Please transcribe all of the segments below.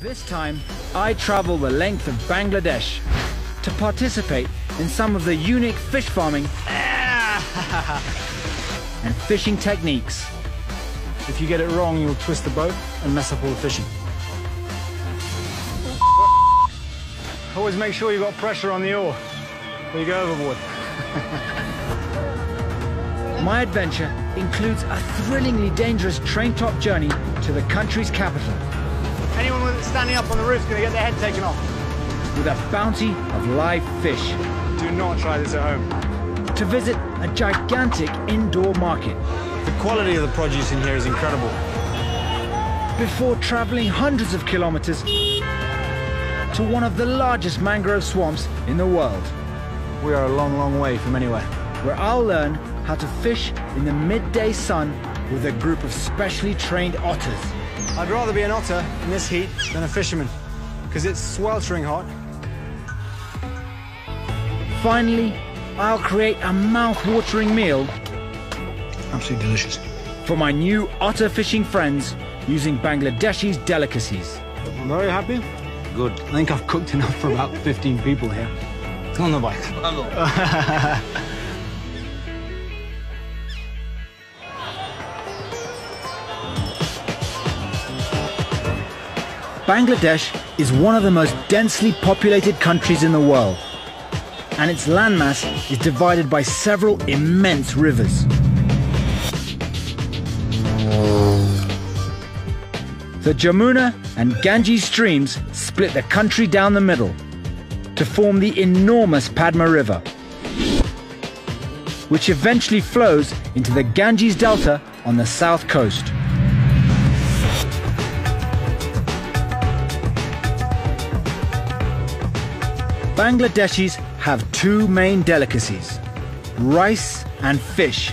This time, I travel the length of Bangladesh to participate in some of the unique fish farming and fishing techniques. If you get it wrong, you'll twist the boat and mess up all the fishing. Always make sure you've got pressure on the oar or you go overboard. My adventure includes a thrillingly dangerous train-top journey to the country's capital. Anyone standing up on the roof is going to get their head taken off. With a bounty of live fish. Do not try this at home. To visit a gigantic indoor market. The quality of the produce in here is incredible. Before traveling hundreds of kilometers to one of the largest mangrove swamps in the world. We are a long, long way from anywhere. Where I'll learn how to fish in the midday sun with a group of specially trained otters. I'd rather be an otter in this heat than a fisherman, because it's sweltering hot. Finally, I'll create a mouth-watering meal. Absolutely delicious. For my new otter fishing friends using Bangladeshi's delicacies. I'm very happy. Good. I think I've cooked enough for about 15 people here. On the bike. Bangladesh is one of the most densely populated countries in the world, and its landmass is divided by several immense rivers. The Jamuna and Ganges streams split the country down the middle to form the enormous Padma River, which eventually flows into the Ganges Delta on the south coast. Bangladeshis have two main delicacies, rice and fish,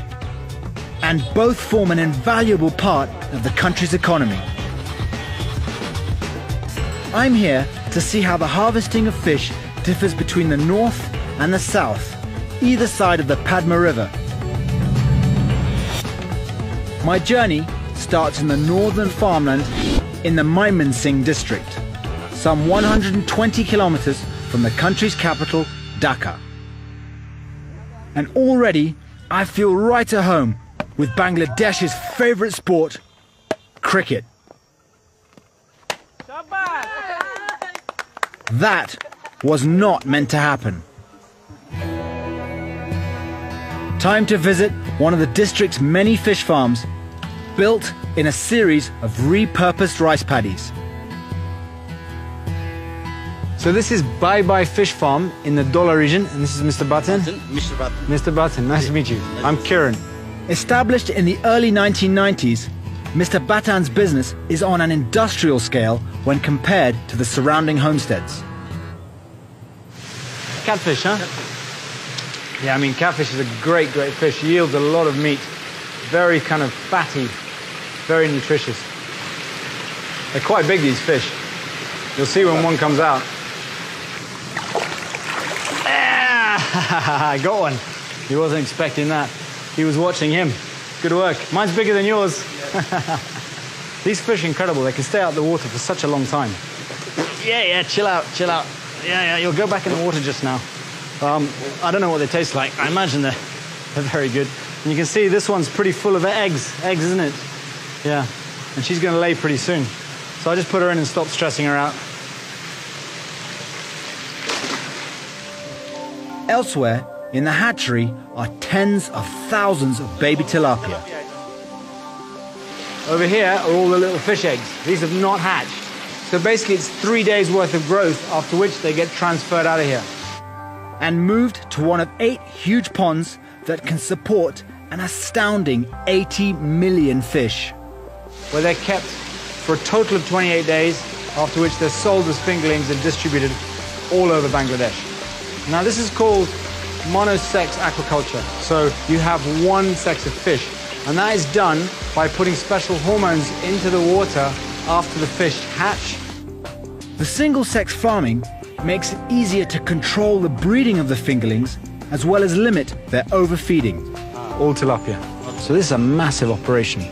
and both form an invaluable part of the country's economy. I'm here to see how the harvesting of fish differs between the north and the south, either side of the Padma River. My journey starts in the northern farmland in the Mymensingh district, some 120 kilometers from the country's capital, Dhaka. And already I feel right at home with Bangladesh's favorite sport, cricket. That was not meant to happen. Time to visit one of the district's many fish farms, built in a series of repurposed rice paddies. So this is Bye Bye Fish Farm in the Dola region, and this is Mr. Button. Mr. Button. Mr. Button, nice to meet you. I'm Kiran. Established in the early 1990s, Mr. Batan's business is on an industrial scale when compared to the surrounding homesteads. Catfish, huh? Yeah, I mean, catfish is a great fish. Yields a lot of meat. Very kind of fatty, very nutritious. They're quite big, these fish. You'll see when one comes out. I got one. He wasn't expecting that. He was watching him. Good work. Mine's bigger than yours. These fish are incredible. They can stay out of the water for such a long time. Yeah, chill out. Yeah, you'll go back in the water just now. I don't know what they taste like. I imagine they're very good. And you can see this one's pretty full of eggs. Eggs, isn't it? Yeah. And she's going to lay pretty soon. So I just put her in and stop stressing her out. Elsewhere, in the hatchery, are tens of thousands of baby tilapia. Over here are all the little fish eggs. These have not hatched. So basically it's 3 days worth of growth, after which they get transferred out of here. And moved to one of 8 huge ponds that can support an astounding 80 million fish. Where they're kept for a total of 28 days, after which they're sold as fingerlings and distributed all over Bangladesh. Now this is called monosex aquaculture. So you have one sex of fish, and that is done by putting special hormones into the water after the fish hatch. The single-sex farming makes it easier to control the breeding of the fingerlings, as well as limit their overfeeding. All tilapia. So this is a massive operation.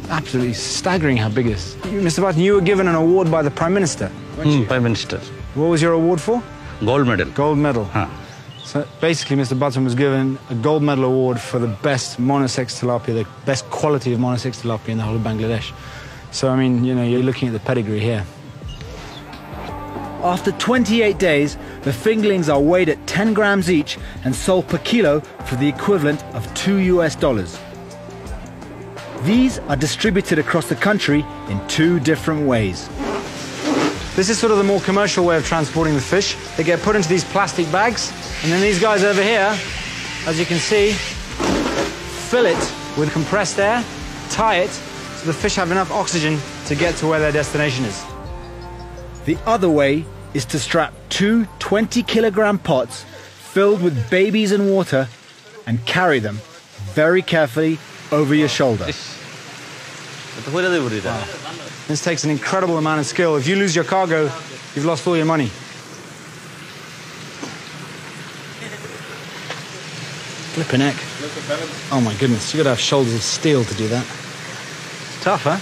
Absolutely staggering how big it is. Mr. Barton, you were given an award by the Prime Minister, weren't you? Prime Minister. What was your award for? Gold medal. Gold medal. Huh. So basically, Mr. Button was given a gold medal award for the best monosex tilapia, the best quality of monosex tilapia in the whole of Bangladesh. So, I mean, you know, you're looking at the pedigree here. After 28 days, the fingerlings are weighed at 10 grams each and sold per kilo for the equivalent of $2. These are distributed across the country in 2 different ways. This is sort of the more commercial way of transporting the fish. They get put into these plastic bags, and then these guys over here, as you can see, fill it with compressed air, tie it, so the fish have enough oxygen to get to where their destination is. The other way is to strap 2 20-kilogram pots filled with babies and water and carry them very carefully over your shoulder. Wow. This takes an incredible amount of skill. If you lose your cargo, you've lost all your money. Flipping heck. Oh my goodness, you've got to have shoulders of steel to do that. It's tough, huh?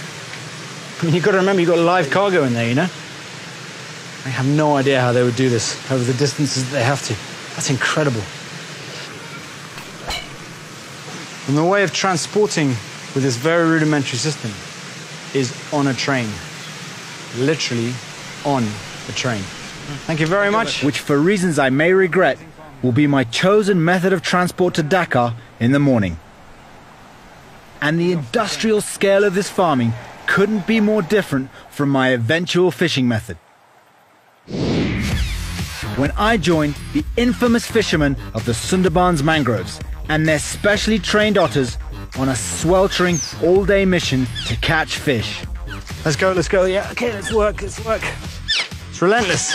I mean, you've got to remember you've got live cargo in there, you know? I have no idea how they would do this over the distances that they have to. That's incredible. And the way of transporting with this very rudimentary system is on a train. Literally on a train. Thank you very much. Which, for reasons I may regret, will be my chosen method of transport to Dhaka in the morning. And the industrial scale of this farming couldn't be more different from my eventual fishing method. When I joined the infamous fishermen of the Sundarbans mangroves and their specially trained otters on a sweltering all-day mission to catch fish. Let's go, yeah, okay, let's work. It's relentless.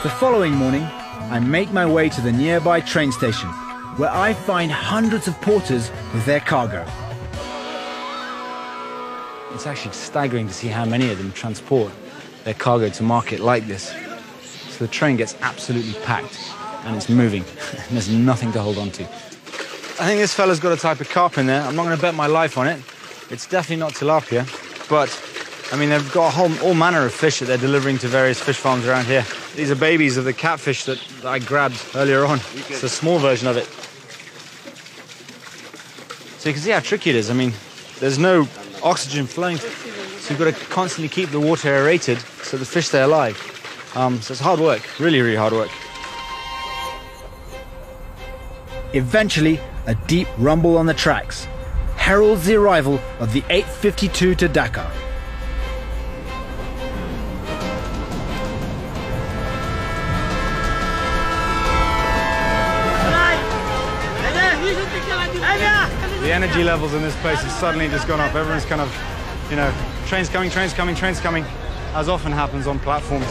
The following morning, I make my way to the nearby train station, where I find hundreds of porters with their cargo. It's actually staggering to see how many of them transport their cargo to market like this. So the train gets absolutely packed and it's moving and there's nothing to hold on to. I think this fella's got a type of carp in there. I'm not going to bet my life on it. It's definitely not tilapia, but I mean, they've got all manner of fish that they're delivering to various fish farms around here. These are babies of the catfish that I grabbed earlier on. It's a small version of it. So you can see how tricky it is. I mean, there's no oxygen flowing, so you've got to constantly keep the water aerated so the fish stay alive. So it's hard work, really, really hard work. Eventually, a deep rumble on the tracks heralds the arrival of the 852 to Dhaka. The energy levels in this place have suddenly just gone up. Everyone's kind of, you know, trains coming, as often happens on platforms.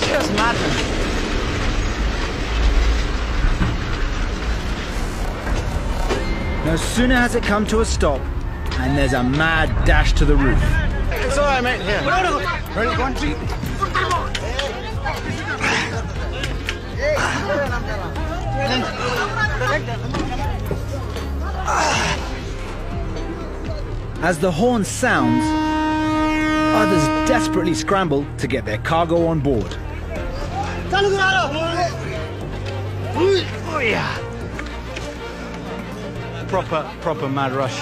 Just madness. No sooner has it come to a stop, and there's a mad dash to the roof. It's all right, mate. Here. Ready? Go on. As the horn sounds, others desperately scramble to get their cargo on board. Oh yeah! Proper mad rush.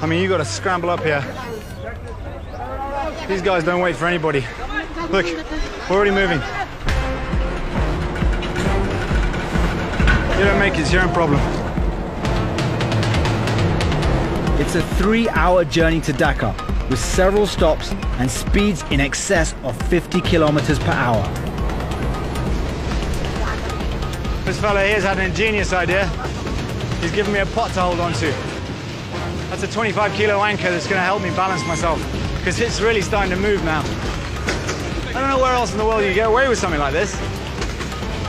I mean, you got to scramble up here. These guys don't wait for anybody. Look, we're already moving. You don't make it, it's your own problem. It's a 3-hour journey to Dhaka, with several stops and speeds in excess of 50 kilometers per hour. This fella here's had an ingenious idea. He's given me a pot to hold on to. That's a 25-kilo anchor that's going to help me balance myself, because it's really starting to move now. I don't know where else in the world you get away with something like this.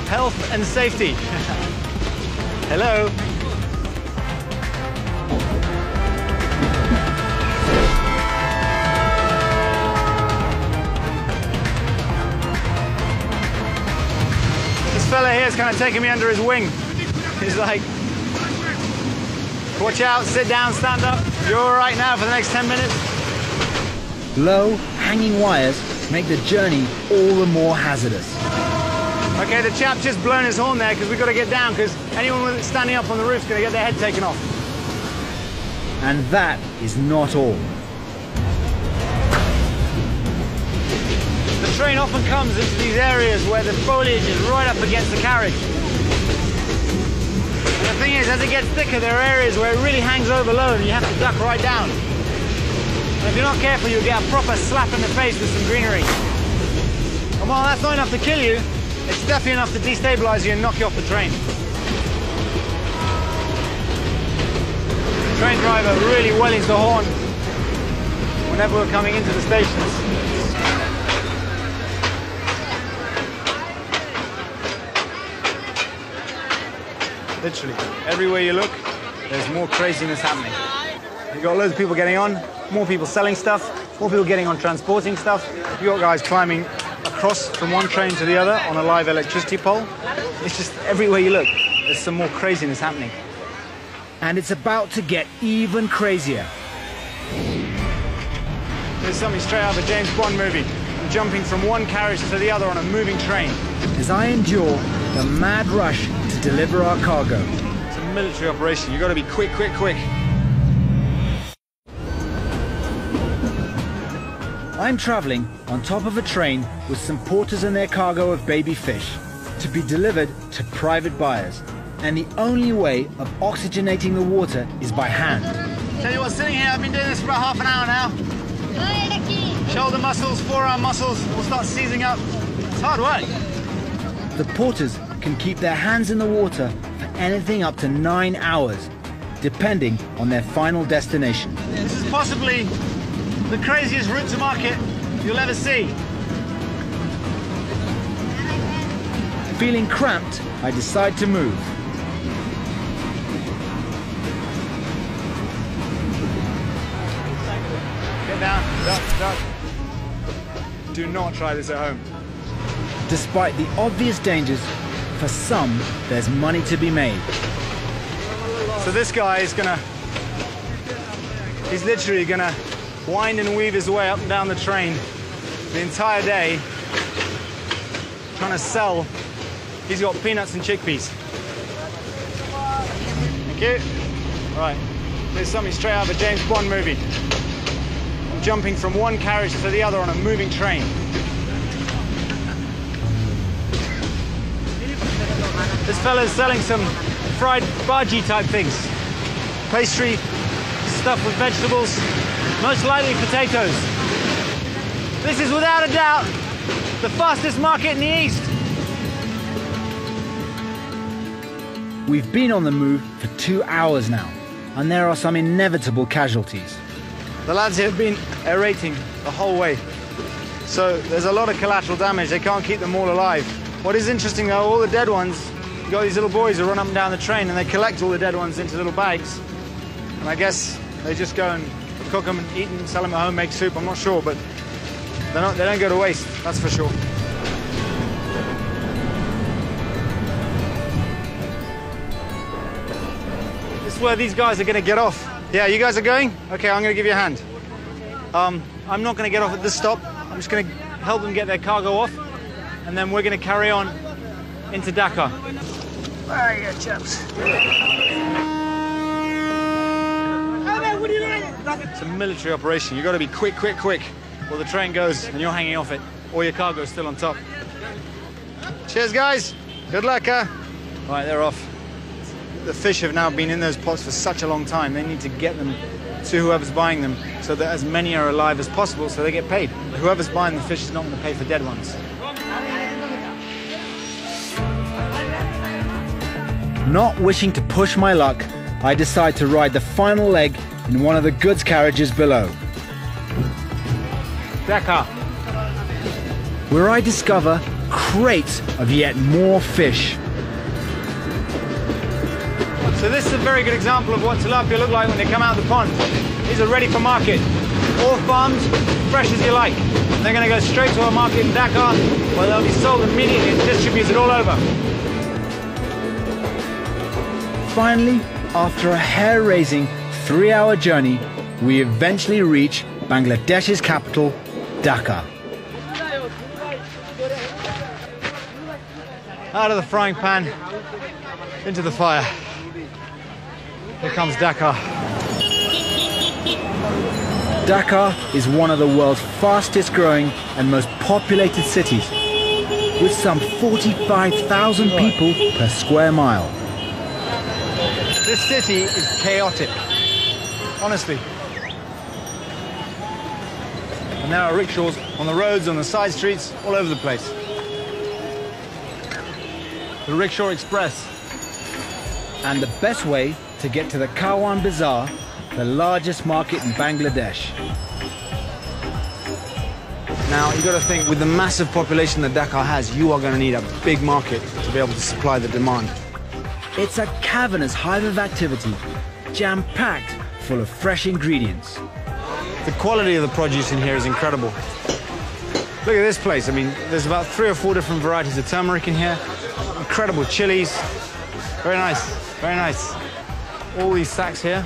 Health and safety. Hello. fella here is kind of taking me under his wing. He's like, watch out, sit down, stand up. You're all right now for the next 10 minutes. Low, hanging wires make the journey all the more hazardous. Okay, the chap just blown his horn there because we've got to get down because anyone standing up on the roof is going to get their head taken off. And that is not all. The train often comes into these areas where the foliage is right up against the carriage. And the thing is, as it gets thicker, there are areas where it really hangs over low and you have to duck right down. And if you're not careful, you'll get a proper slap in the face with some greenery. And while that's not enough to kill you, it's definitely enough to destabilize you and knock you off the train. The train driver really wellies the horn whenever we're coming into the stations. Literally, everywhere you look, there's more craziness happening. You've got loads of people getting on, more people selling stuff, more people getting on transporting stuff. You've got guys climbing across from one train to the other on a live electricity pole. It's just everywhere you look, there's some more craziness happening. And it's about to get even crazier. There's something straight out of a James Bond movie. I'm jumping from one carriage to the other on a moving train. As I endure the mad rush to deliver our cargo. It's a military operation. You've got to be quick, quick, quick. I'm traveling on top of a train with some porters and their cargo of baby fish to be delivered to private buyers. And the only way of oxygenating the water is by hand. Tell you what, sitting here, I've been doing this for about half an hour now. Shoulder muscles, forearm muscles will start seizing up. It's hard work. The porters can keep their hands in the water for anything up to 9 hours, depending on their final destination. This is possibly the craziest route to market you'll ever see. Feeling cramped, I decide to move. Get down, duck, duck. Do not try this at home. Despite the obvious dangers, for some, there's money to be made. So this guy is he's literally gonna wind and weave his way up and down the train the entire day, trying to sell. He's got peanuts and chickpeas. Thank you. Right, there's something straight out of a James Bond movie. I'm jumping from one carriage to the other on a moving train. This fella's selling some fried bhaji type things. Pastry, stuffed with vegetables, most likely potatoes. This is without a doubt the fastest market in the East. We've been on the move for 2 hours now, and there are some inevitable casualties. The lads here have been aerating the whole way. So there's a lot of collateral damage. They can't keep them all alive. What is interesting though, all the dead ones, you've got these little boys who run up and down the train and they collect all the dead ones into little bags. And I guess they just go and cook them and eat them, sell them at home, make soup, I'm not sure, but they don't go to waste, that's for sure. This is where these guys are going to get off. Yeah, you guys are going? Okay, I'm going to give you a hand. I'm not going to get off at this stop. I'm just going to help them get their cargo off, and then we're going to carry on into Dhaka. Where are you, chaps? It's a military operation. You've got to be quick, quick, quick, or the train goes and you're hanging off it, or your cargo's still on top. Cheers, guys. Good luck, huh? Right, they're off. The fish have now been in those pots for such a long time. They need to get them to whoever's buying them so that as many are alive as possible so they get paid. Whoever's buying the fish is not going to pay for dead ones. Not wishing to push my luck, I decide to ride the final leg in one of the goods carriages below, Dhaka, where I discover crates of yet more fish. So this is a very good example of what tilapia look like when they come out of the pond. These are ready for market. all farmed, fresh as you like. They're going to go straight to a market in Dakar, where they'll be sold immediately and distributed all over. Finally, after a hair-raising 3-hour journey, we eventually reach Bangladesh's capital, Dhaka. Out of the frying pan, into the fire. Here comes Dhaka. Dhaka is one of the world's fastest growing and most populated cities, with some 45,000 people per square mile. This city is chaotic, honestly. And there are rickshaws on the roads, on the side streets, all over the place. The Rickshaw Express. And the best way to get to the Kawan Bazaar, the largest market in Bangladesh. Now, you've got to think, with the massive population that Dhaka has, you are going to need a big market to be able to supply the demand. It's a cavernous hive of activity, jam-packed full of fresh ingredients. The quality of the produce in here is incredible. Look at this place. I mean, there's about 3 or 4 different varieties of turmeric in here. Incredible chilies. Very nice, very nice. All these sacks here,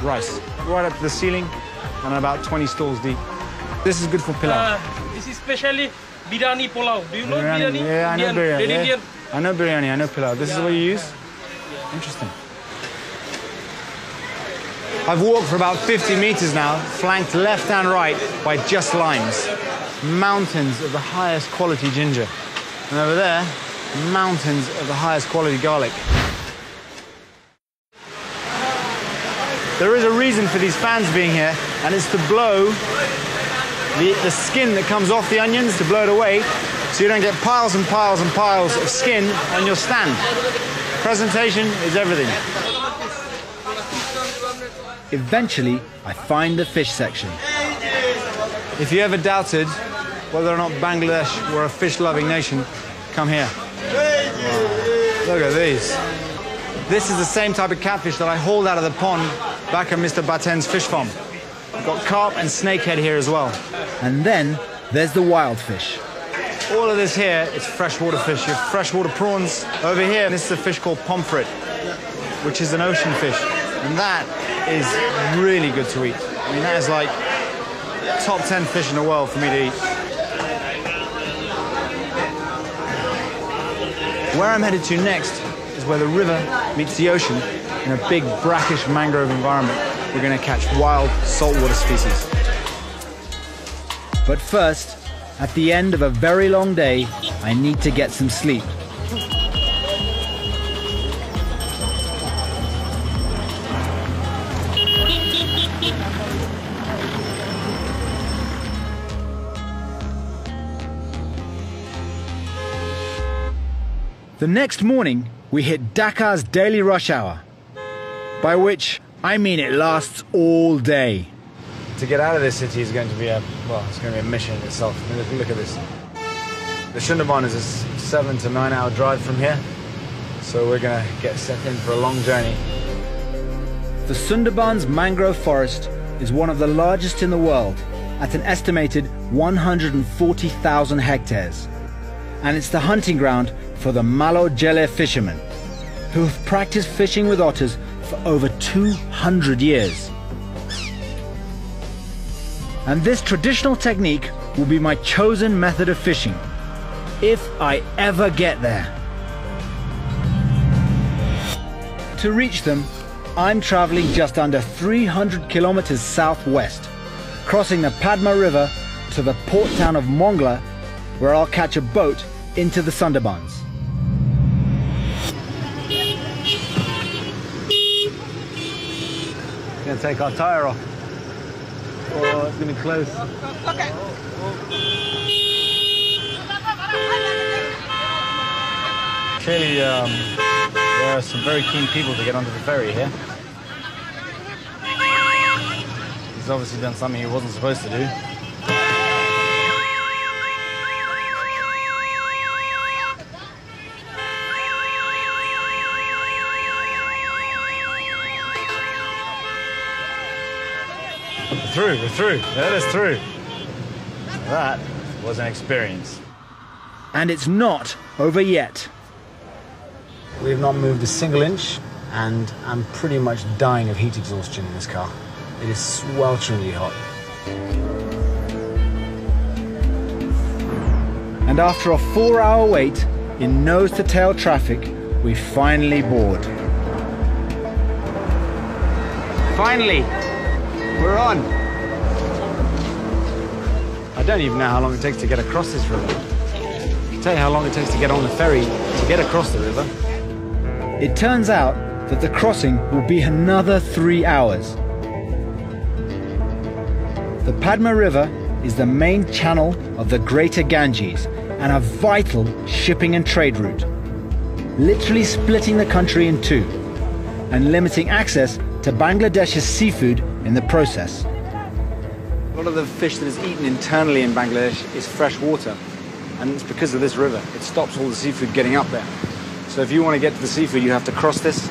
rice, right up to the ceiling, and about 20 stalls deep. This is good for pilau. This is specially biryani pulao. Do you know biryani? Yeah, I know biryani. Red Yeah. Indian. I know biryani, I know pilau. This is what you use? Interesting. I've walked for about 50 meters now, flanked left and right by just limes. Mountains of the highest quality ginger. And over there, mountains of the highest quality garlic. There is a reason for these fans being here, and it's to blow the skin that comes off the onions, to blow it away, so you don't get piles and piles and piles of skin on your stand. Presentation is everything. Eventually, I find the fish section. If you ever doubted whether or not Bangladesh were a fish-loving nation, come here. Wow. Look at these. This is the same type of catfish that I hauled out of the pond back at Mr. Baten's fish farm. We've got carp and snakehead here as well. And then there's the wild fish. All of this here is freshwater fish. You have freshwater prawns. Over here, this is a fish called pomfret, which is an ocean fish. And that is really good to eat. I mean, that is like top 10 fish in the world for me to eat. Where I'm headed to next is where the river meets the ocean in a big brackish mangrove environment. We're going to catch wild saltwater species. But first, at the end of a very long day, I need to get some sleep. The next morning, we hit Dakar's daily rush hour, by which I mean it lasts all day. To get out of this city is going to be it's going to be a mission in itself. I mean, look at this. The Sundarban is a 7 to 9 hour drive from here, so we're going to get set in for a long journey. The Sundarban's mangrove forest is one of the largest in the world, at an estimated 140,000 hectares. And it's the hunting ground for the Malo Jele fishermen, who have practiced fishing with otters for over 200 years. And this traditional technique will be my chosen method of fishing, if I ever get there. To reach them, I'm traveling just under 300 kilometers southwest, crossing the Padma River to the port town of Mongla, where I'll catch a boat into the Sundarbans. Gonna take our tire off. Oh, it's gonna be close. Okay. Clearly, there are some very keen people to get onto the ferry here. He's obviously done something he wasn't supposed to do. The through, we're through. Let us through. That was an experience. And it's not over yet. We've not moved a single inch, and I'm pretty much dying of heat exhaustion in this car. It is swelteringly hot. And after a 4-hour wait in nose-to-tail traffic, we finally board. Finally, we're on. I don't even know how long it takes to get across this river. I'll tell you how long it takes to get on the ferry to get across the river. It turns out that the crossing will be another 3 hours. The Padma River is the main channel of the Greater Ganges and a vital shipping and trade route, literally splitting the country in two and limiting access to Bangladesh's seafood in the process. A lot of the fish that is eaten internally in Bangladesh is fresh water, and it's because of this river. It stops all the seafood getting up there. So if you want to get to the seafood, you have to cross this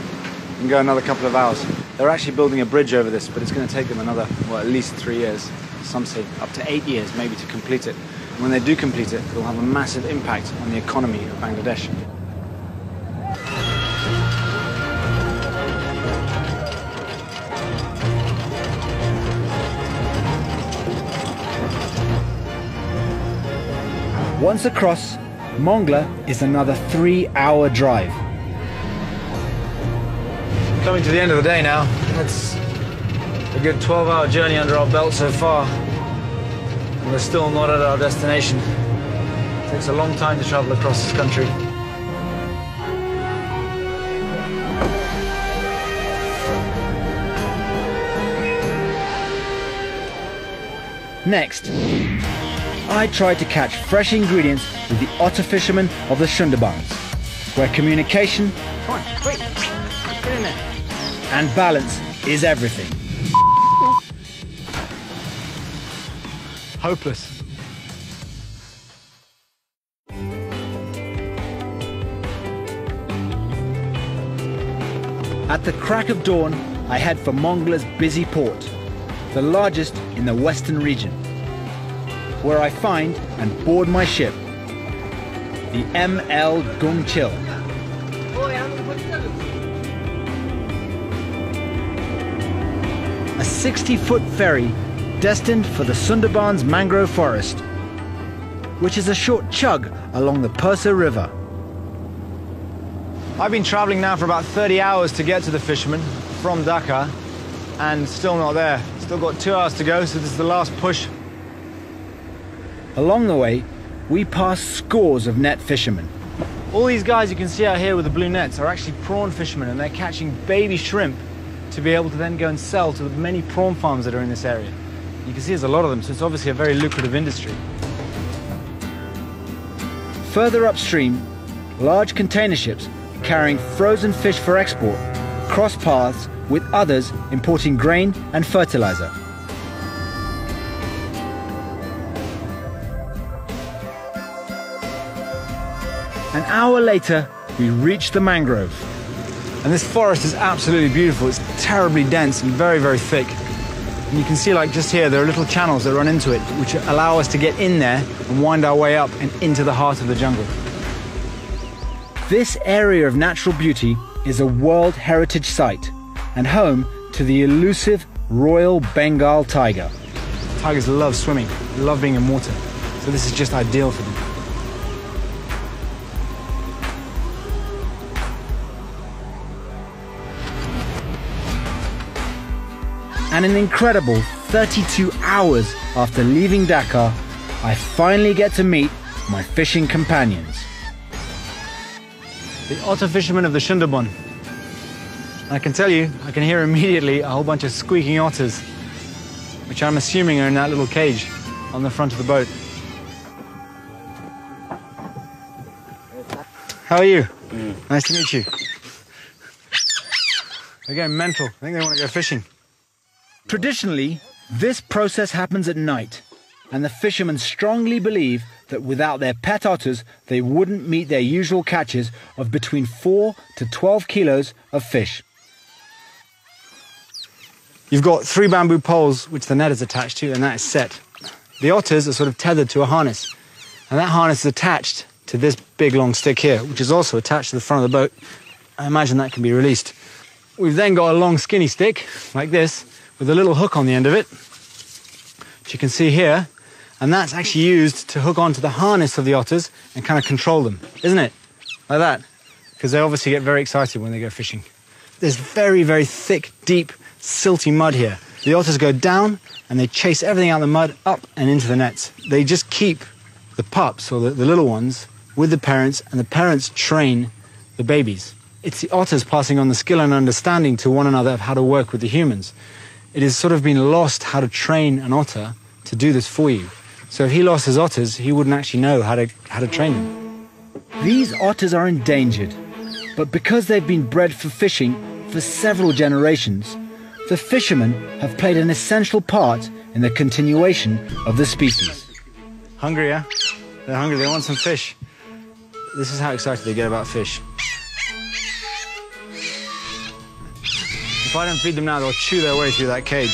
and go another couple of hours. They're actually building a bridge over this, but it's going to take them another, well, at least 3 years. Some say up to 8 years maybe to complete it. And when they do complete it, it'll have a massive impact on the economy of Bangladesh. Once across, Mongla is another 3-hour drive. Coming to the end of the day now. That's a good 12-hour journey under our belt so far. And we're still not at our destination. It takes a long time to travel across this country. Next, I tried to catch fresh ingredients with the otter fishermen of the Sundarbans, where communication Come on, wait, get in there. and balance is everything. Hopeless. At the crack of dawn, I head for Mongla's busy port, the largest in the western region, where I find and board my ship, the ML Gungchil. A 60-foot ferry destined for the Sundarbans mangrove forest, which is a short chug along the Persa River. I've been traveling now for about 30 hours to get to the fishermen from Dhaka, and still not there. Still got 2 hours to go, so this is the last push. Along the way, we pass scores of net fishermen. All these guys you can see out here with the blue nets are actually prawn fishermen, and they're catching baby shrimp to be able to then go and sell to the many prawn farms that are in this area. You can see there's a lot of them, so it's obviously a very lucrative industry. Further upstream, large container ships carrying frozen fish for export cross paths with others importing grain and fertilizer. An hour later, we reach the mangrove. And this forest is absolutely beautiful. It's terribly dense and very, very thick. And you can see, like just here, there are little channels that run into it, which allow us to get in there and wind our way up and into the heart of the jungle. This area of natural beauty is a World Heritage Site and home to the elusive Royal Bengal tiger. Tigers love swimming, love being in water, so this is just ideal for them. And an incredible 32 hours after leaving Dhaka, I finally get to meet my fishing companions. The otter fishermen of the Sundarban. I can tell you, I can hear immediately a whole bunch of squeaking otters, which I'm assuming are in that little cage on the front of the boat. How are you? Nice to meet you. They're going mental. I think they want to go fishing. Traditionally, this process happens at night, and the fishermen strongly believe that without their pet otters, they wouldn't meet their usual catches of between 4 to 12 kilos of fish. you've got 3 bamboo poles which the net is attached to, and that is set. The otters are sort of tethered to a harness, and that harness is attached to this big long stick here, which is also attached to the front of the boat. I imagine that can be released. We've then got a long skinny stick, like this, with a little hook on the end of it, which you can see here, and that's actually used to hook onto the harness of the otters and kind of control them, isn't it? Like that, because they obviously get very excited when they go fishing. There's very, very thick, deep, silty mud here. The otters go down and they chase everything out of the mud up and into the nets. They just keep the pups, or the little ones, with the parents, and the parents train the babies. It's the otters passing on the skill and understanding to one another of how to work with the humans. It has sort of been lost how to train an otter to do this for you. So if he lost his otters, he wouldn't actually know how to train them. These otters are endangered, but because they've been bred for fishing for several generations, the fishermen have played an essential part in the continuation of the species. Hungry, yeah? They're hungry, they want some fish. This is how excited they get about fish. If I don't feed them now, they'll chew their way through that cage.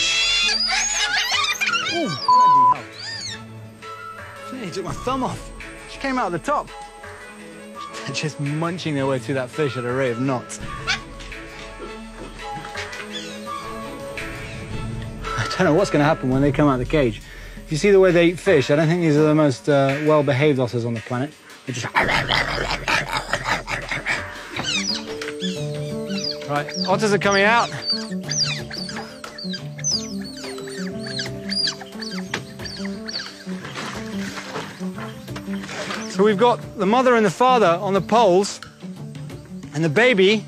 Oh, bloody hell. He took my thumb off. She came out of the top. They're just munching their way through that fish at a rate of knots. I don't know what's going to happen when they come out of the cage. If you see the way they eat fish, I don't think these are the most well-behaved otters on the planet. They're just... Right, otters are coming out. So we've got the mother and the father on the poles, and the baby,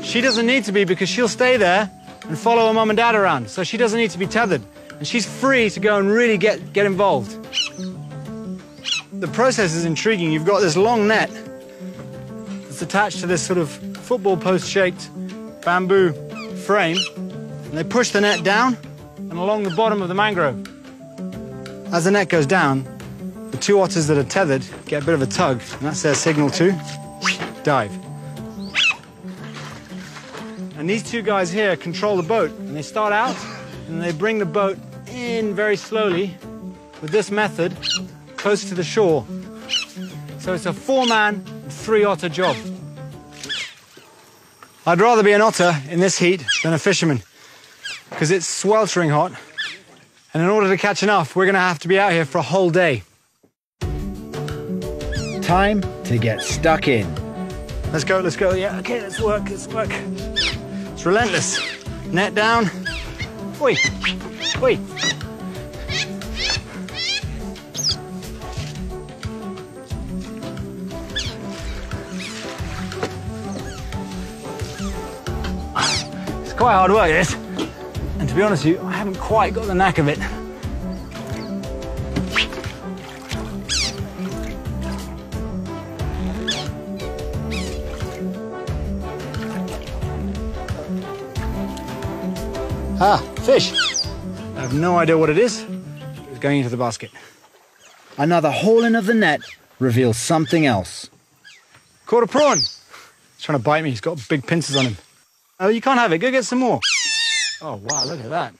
she doesn't need to be, because she'll stay there and follow her mum and dad around, so she doesn't need to be tethered, and she's free to go and really get involved. The process is intriguing. You've got this long net that's attached to this sort of football post-shaped bamboo frame, and they push the net down and along the bottom of the mangrove. As the net goes down, the 2 otters that are tethered get a bit of a tug, and that's their signal to dive. And these 2 guys here control the boat, and they start out and they bring the boat in very slowly with this method close to the shore. So it's a 4-man, 3-otter job. I'd rather be an otter in this heat than a fisherman, because it's sweltering hot, and in order to catch enough, we're going to have to be out here for a whole day. Time to get stuck in. Let's go, yeah, okay, let's work. It's relentless. Net down. Oi, oi. It's quite hard work, this. And to be honest with you, I haven't quite got the knack of it. Ah, fish. I have no idea what it is. It's going into the basket. Another hauling of the net reveals something else. Caught a prawn. He's trying to bite me. He's got big pincers on him. Oh, you can't have it. Go get some more. Oh, wow, look at that.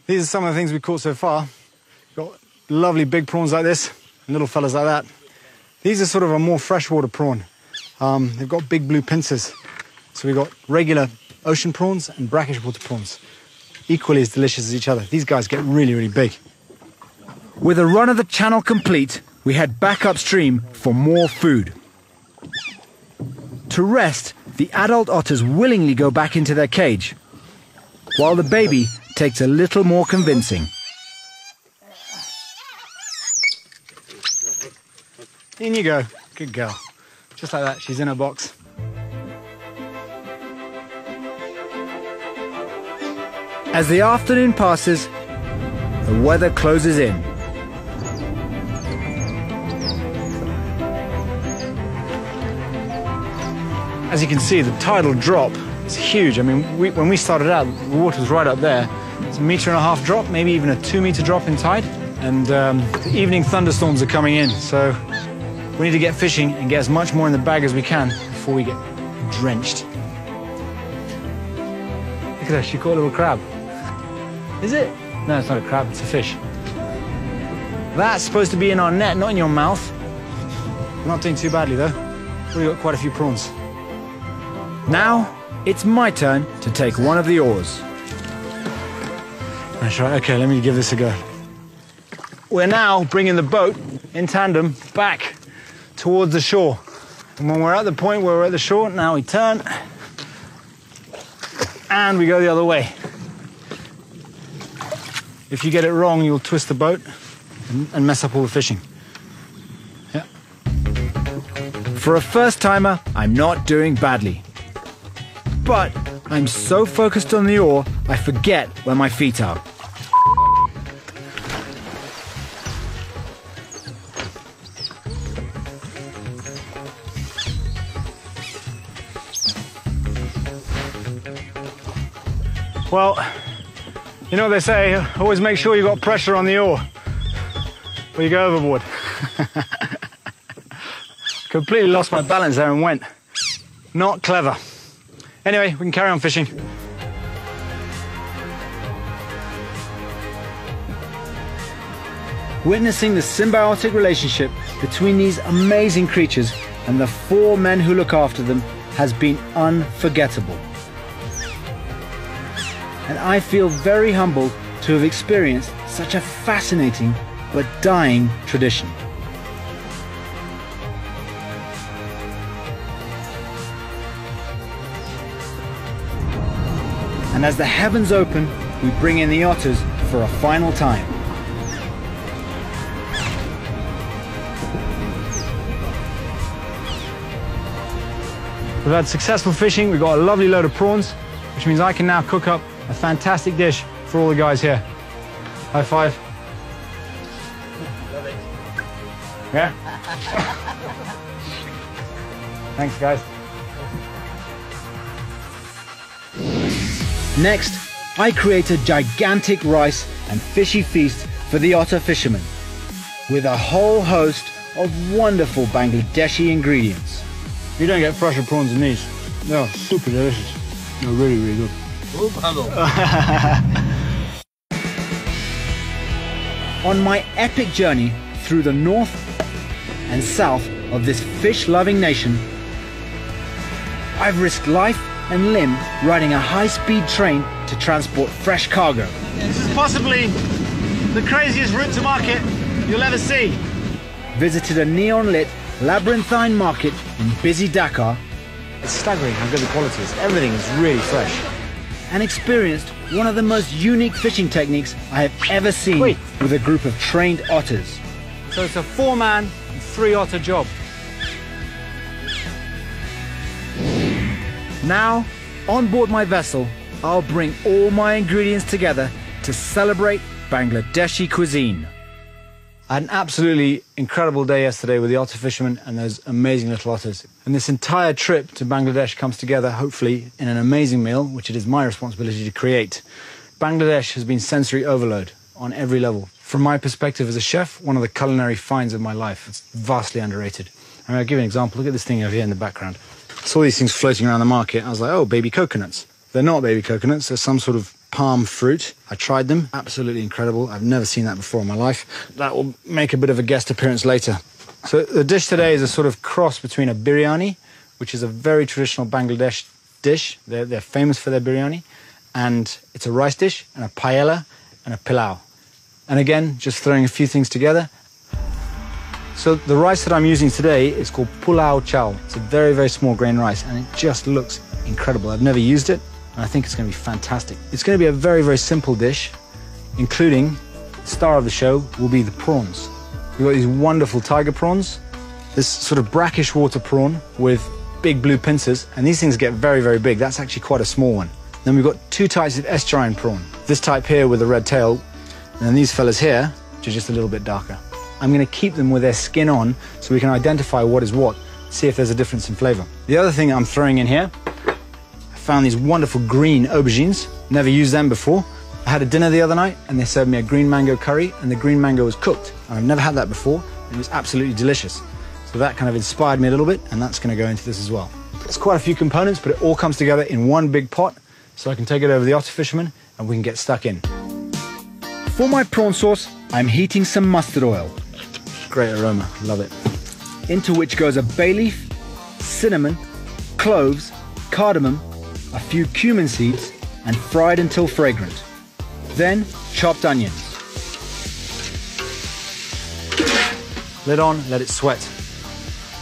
These are some of the things we've caught so far. Got lovely big prawns like this, and little fellas like that. These are sort of a more freshwater prawn. They've got big blue pincers. So we've got regular ocean prawns and brackish water prawns, equally as delicious as each other. These guys get really, really big. With a run of the channel complete, we head back upstream for more food. To rest, the adult otters willingly go back into their cage, while the baby takes a little more convincing. In you go. Good girl. Just like that, she's in her box. As the afternoon passes, the weather closes in. As you can see, the tidal drop is huge. I mean, when we started out, the water was right up there. It's a 1.5 meter drop, maybe even a 2 meter drop in tide. And the evening thunderstorms are coming in, so we need to get fishing and get as much more in the bag as we can before we get drenched. Look at that, she caught a little crab. Is it? No, it's not a crab, it's a fish. That's supposed to be in our net, not in your mouth. We're not doing too badly though. We've got quite a few prawns. Now, it's my turn to take one of the oars. That's right, okay, let me give this a go. We're now bringing the boat in tandem back towards the shore. And when we're at the point where we're at the shore, now we turn and we go the other way. If you get it wrong, you'll twist the boat and mess up all the fishing. Yeah. For a first timer, I'm not doing badly. But I'm so focused on the oar, I forget where my feet are. Well, you know what they say, always make sure you got pressure on the oar or you go overboard. Completely lost my balance there and went. Not clever. Anyway, we can carry on fishing. Witnessing the symbiotic relationship between these amazing creatures and the 4 men who look after them has been unforgettable. And I feel very humbled to have experienced such a fascinating but dying tradition. And as the heavens open, we bring in the otters for a final time. We've had successful fishing, we've got a lovely load of prawns, which means I can now cook up a fantastic dish for all the guys here. High five. Yeah? Thanks, guys. Next, I create a gigantic rice and fishy feast for the otter fishermen, with a whole host of wonderful Bangladeshi ingredients. You don't get fresher prawns than these. They're super delicious. They're really, really good. On my epic journey through the north and south of this fish-loving nation, I've risked life and limb riding a high-speed train to transport fresh cargo. This is possibly the craziest route to market you'll ever see. Visited a neon-lit labyrinthine market in busy Dhaka. It's staggering how good the quality is. Everything is really fresh. And experienced one of the most unique fishing techniques I have ever seen with a group of trained otters. So it's a 4-man and 3 otter job. Now, on board my vessel, I'll bring all my ingredients together to celebrate Bangladeshi cuisine. I had an absolutely incredible day yesterday with the otter fishermen and those amazing little otters. And this entire trip to Bangladesh comes together, hopefully, in an amazing meal, which it is my responsibility to create. Bangladesh has been sensory overload on every level. From my perspective as a chef, one of the culinary finds of my life. It's vastly underrated. I mean, I'll give you an example. Look at this thing over here in the background. I saw these things floating around the market. I was like, oh, baby coconuts. They're not baby coconuts. They're some sort of palm fruit. I tried them. Absolutely incredible. I've never seen that before in my life. That will make a bit of a guest appearance later. So the dish today is a sort of cross between a biryani, which is a very traditional Bangladesh dish. They're famous for their biryani. And it's a rice dish and a paella and a pilau. And again, just throwing a few things together. So the rice that I'm using today is called pulao chow. It's a very, very small grain rice, and it just looks incredible. I've never used it, and I think it's going to be fantastic. It's going to be a very, very simple dish, including the star of the show will be the prawns. We've got these wonderful tiger prawns, this sort of brackish water prawn with big blue pincers, and these things get very, very big. That's actually quite a small one. Then we've got 2 types of estuarine prawn. This type here with a red tail, and then these fellas here, which are just a little bit darker. I'm going to keep them with their skin on so we can identify what is what, see if there's a difference in flavor. The other thing I'm throwing in here, I found these wonderful green aubergines. Never used them before. I had a dinner the other night and they served me a green mango curry, and the green mango was cooked. And I've never had that before. It was absolutely delicious. So that kind of inspired me a little bit, and that's going to go into this as well. It's quite a few components, but it all comes together in one big pot so I can take it over the otter fisherman and we can get stuck in. For my prawn sauce, I'm heating some mustard oil, Great aroma, love it. into which goes a bay leaf, cinnamon, cloves, cardamom, a few cumin seeds, and fried until fragrant. Then chopped onions. Lid on, let it sweat.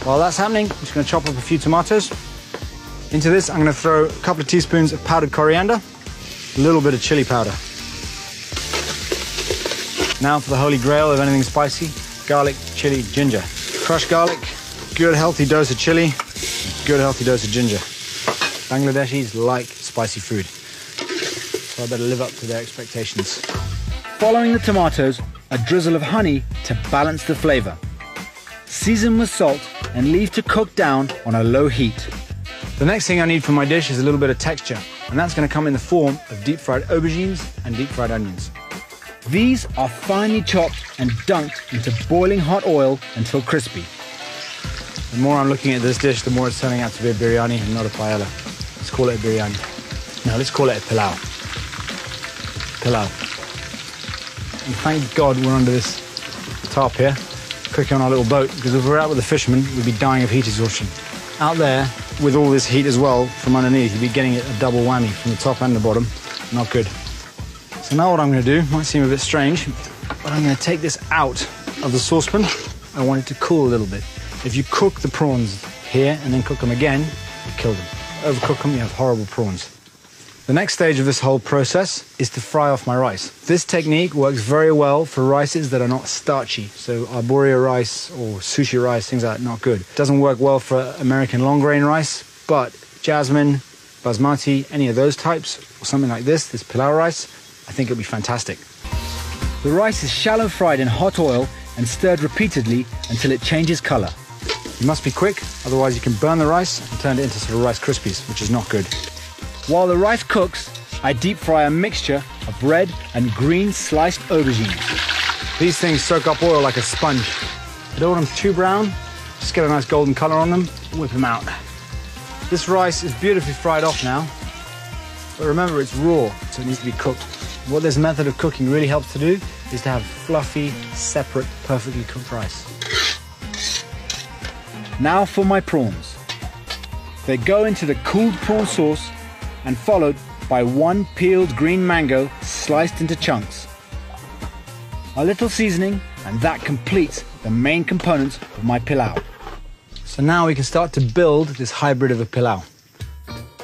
While that's happening, I'm just going to chop up a few tomatoes. Into this, I'm going to throw a couple of teaspoons of powdered coriander, a little bit of chili powder. Now for the holy grail of anything spicy, garlic, chili, ginger. Crushed garlic, good healthy dose of chili, good healthy dose of ginger. Bangladeshis like spicy food, so I better live up to their expectations. Following the tomatoes, a drizzle of honey to balance the flavor. Season with salt and leave to cook down on a low heat. The next thing I need for my dish is a little bit of texture, and that's going to come in the form of deep-fried aubergines and deep-fried onions. These are finely chopped and dunked into boiling hot oil until crispy. The more I'm looking at this dish, the more it's turning out to be a biryani and not a paella. Let's call it a biryani. No, let's call it a pilau. Pilau. And thank God we're under this tarp here, cooking on our little boat, because if we're out with the fishermen, we'd be dying of heat exhaustion. Out there, with all this heat as well from underneath, you'd be getting a double whammy from the top and the bottom. Not good. So now what I'm going to do, might seem a bit strange, but I'm going to take this out of the saucepan. I want it to cool a little bit. If you cook the prawns here and then cook them again, you kill them. Overcook them, you have horrible prawns. The next stage of this whole process is to fry off my rice. This technique works very well for rices that are not starchy. So arborio rice or sushi rice, things like that, not good. It doesn't work well for American long grain rice, but jasmine, basmati, any of those types, or something like this pilau rice, I think it'll be fantastic. The rice is shallow fried in hot oil and stirred repeatedly until it changes color. You must be quick, otherwise you can burn the rice and turn it into sort of Rice Krispies, which is not good. While the rice cooks, I deep fry a mixture of red and green sliced aubergines. These things soak up oil like a sponge. You don't want them too brown, just get a nice golden color on them, whip them out. This rice is beautifully fried off now, but remember it's raw, so it needs to be cooked. What this method of cooking really helps to do is to have fluffy, separate, perfectly cooked rice. Now for my prawns. They go into the cooled prawn sauce and followed by one peeled green mango sliced into chunks. A little seasoning and that completes the main components of my pilau. So now we can start to build this hybrid of a pilau.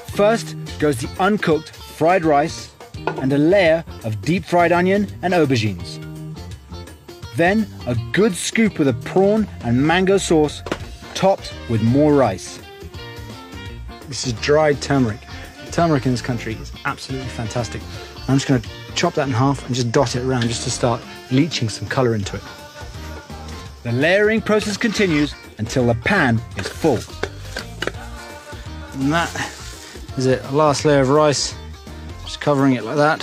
First goes the uncooked fried rice and a layer of deep fried onion and aubergines. Then a good scoop of the prawn and mango sauce topped with more rice. This is dried turmeric. Turmeric in this country is absolutely fantastic. I'm just going to chop that in half and just dot it around just to start leaching some color into it. The layering process continues until the pan is full. And that is it, a last layer of rice, just covering it like that.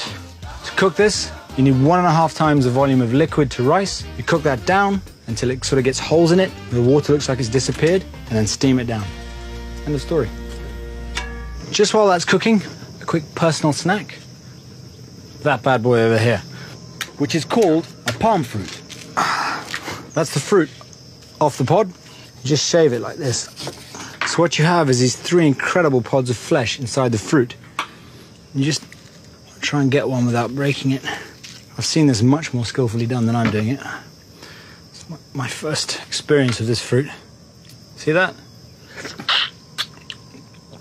To cook this, you need 1.5 times the volume of liquid to rice. You cook that down until it sort of gets holes in it, the water looks like it's disappeared, and then steam it down. End of story. Just while that's cooking, a quick personal snack. That bad boy over here. Which is called a palm fruit. That's the fruit off the pod. You just shave it like this. So what you have is these 3 incredible pods of flesh inside the fruit. You just try and get one without breaking it. I've seen this much more skillfully done than I'm doing it. It's my first experience of this fruit. See that?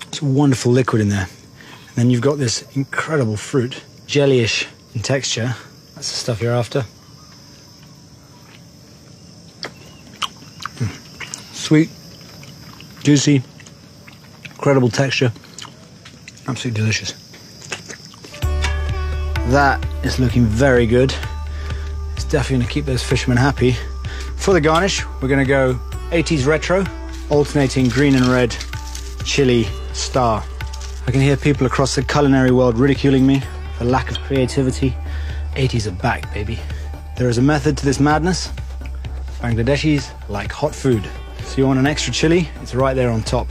It's a wonderful liquid in there. And then you've got this incredible fruit, jellyish in texture. That's the stuff you're after. Sweet, juicy, incredible texture, absolutely delicious. That is looking very good. It's definitely going to keep those fishermen happy. For the garnish, we're going to go 80s retro, alternating green and red chili star. I can hear people across the culinary world ridiculing me for lack of creativity. 80s are back, baby. There is a method to this madness. Bangladeshis like hot food. So you want an extra chili, it's right there on top.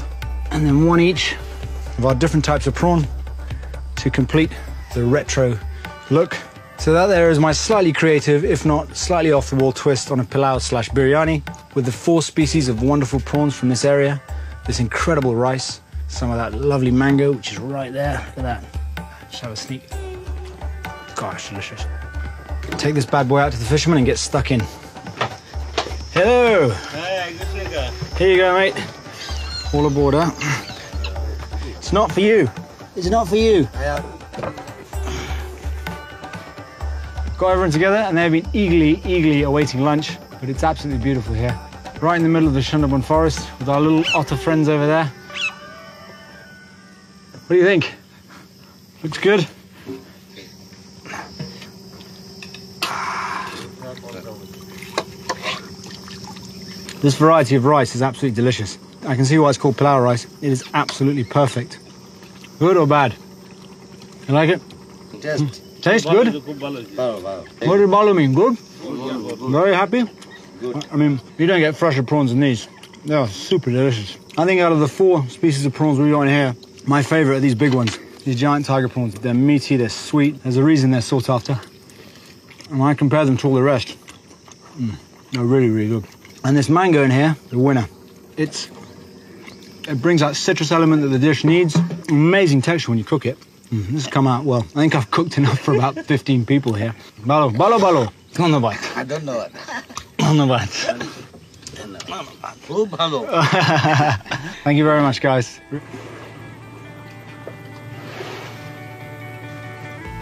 And then 1 each of our different types of prawn to to complete the retro look. So that there is my slightly creative, if not slightly off the wall twist on a pilau slash biryani with the 4 species of wonderful prawns from this area, this incredible rice, some of that lovely mango, which is right there. Look at that. Just have a sneak. Gosh, delicious. Take this bad boy out to the fisherman and get stuck in. Hello. Here you go, mate. All aboard, huh? It's not for you. It's not for you. Got everyone together and they've been eagerly awaiting lunch, but it's absolutely beautiful here. Right in the middle of the Sundarbans forest with our little otter friends over there. What do you think? Looks good? This variety of rice is absolutely delicious. I can see why it's called pilau rice. It is absolutely perfect. Good or bad? You like it? Taste good? What does balu mean? Good? Very happy? I mean, you don't get fresher prawns than these. They are super delicious. I think out of the 4 species of prawns we got in here, my favorite are these big ones. These giant tiger prawns. They're meaty, they're sweet. There's a reason they're sought after. And I compare them to all the rest. They're really good. And this mango in here, the winner. It brings that citrus element that the dish needs. Amazing texture when you cook it. This has come out well. I think I've cooked enough for about 15 people here. Balo. On the bite. I don't know it. On the bite. Thank you very much, guys.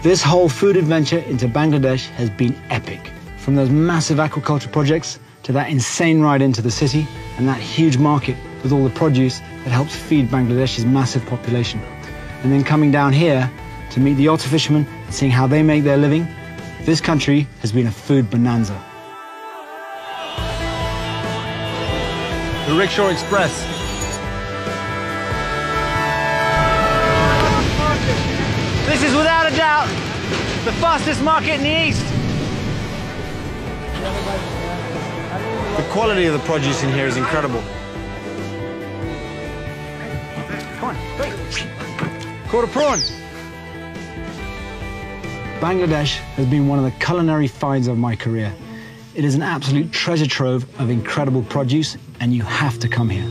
This whole food adventure into Bangladesh has been epic. From those massive aquaculture projects to that insane ride into the city and that huge market with all the produce that helps feed Bangladesh's massive population. And then coming down here to meet the otter fishermen and seeing how they make their living, this country has been a food bonanza. The Rickshaw Express. This is without a doubt the fastest market in the East. The quality of the produce in here is incredible. Come on, quick. Caught a prawn. Bangladesh has been one of the culinary finds of my career. It is an absolute treasure trove of incredible produce, and you have to come here.